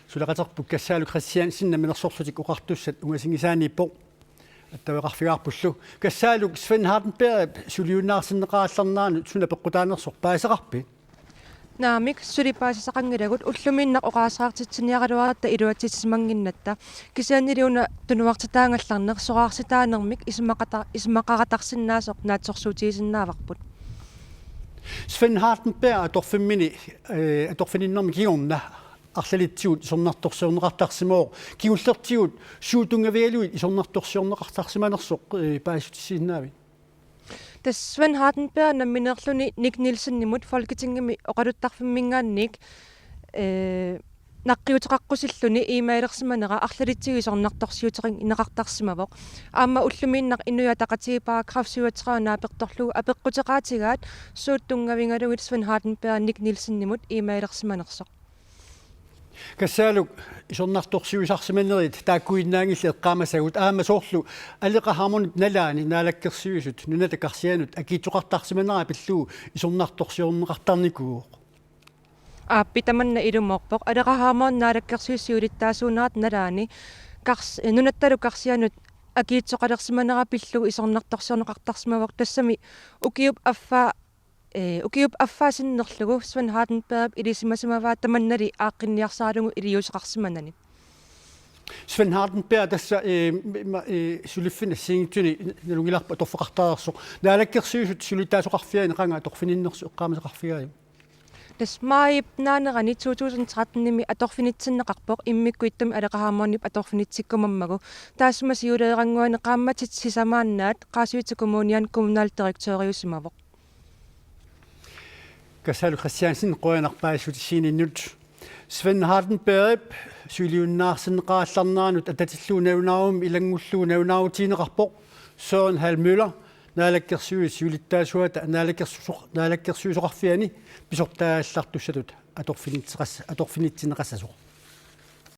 Sulaqaterpuk kassaalu Christiansen minersorlutik uqartussat ungasingisaanippo attavaqarfigaarpullu kassaalu Sven Hardenberg suliunnaarsinneqaallarnaanu suna peqqutaanersoq paaseqarpi naamik sulipaasisaqangilagut ullumiinnaq oqaasaqartitsiniaqaluaratta iluatsissimanginnatta kisianiliuna tunuartitaangallarneq soqaarsitaanermik ismaqaqatarsinnaasoq naatsorsuutiisinnaavaqput Sven Hardenberg atorfininnermi kiorna арлалитсиут исорнарторсиорнеқартарсимоо кигуллертигут суутунгаvialuit исорнарторсиорнеқартарсиманерсоқ паасутиссииннаави тас Sven Hardenberg намминерлуни Ник Нилсеннимут Folketingimi оқалуттарфиммингаанник наққиутеқаққусиллуни имаилерсиманера арлалитсигу исорнарторсиутеқин инеқартарсимавоқ аама уллумииннақ инуятақатиги параграф 37 наапеқторлугу апеққутеқаатигаат сууттунгавингалугит Sven Hardenberg Ник Нилсеннимут имаилерсиманерсоқ kassaaluk isornartorsiuisarsimanerит тааккуиннаангилли эққаамасагут аамасоорлу алеқархармунит налаани наалаккерсиуисут нуналакарсианут акиитсоқартарсиманера пиллуу исорнарторсиорнеқартарникууоқ ааппитаманна илуморпоқ алеқархармуун наалаккерсиуссиулиттаасуунерат налаани карс нунатталу карсианут акиитсоқалерсиманера пиллуу исорнарторсиорнеқартарсимавоқ тассами укиуп аффаасиннерлугу Sven Hardenberg илисимасимаваа таманнали ааққинниарсаалугу илиусеқарсиманани Sven Hardenberg тасса сулиффина сингитуни налугиларпа торфеқартаарсоқ наалаккерсиусут сулитаасоқарфиаани қангаа торфининнерсу эққаамасеқарфигааю тасмаип наанерани 2013-ними аторфинитсиннеқарпоқ иммиккуиттами алеқархармууннип аторфинитсиккумаммагу таассума сиулеерангуани qaammatит сисамааннаат qaasuitikumuunian kommunaldirektoriussimavoq kassaalu Christiansen qoyanarpaasutissiininut Sven Hardenberg suliunnaarsinneqaallarnaanut atatilluunaunarum ilangulluunaunaarutiineqarpoq Søren Halmøller naalakkersuis sulittaasuata naalakkersuusoqarfiani pisortaallartussatut atorfinitsinneqassasoq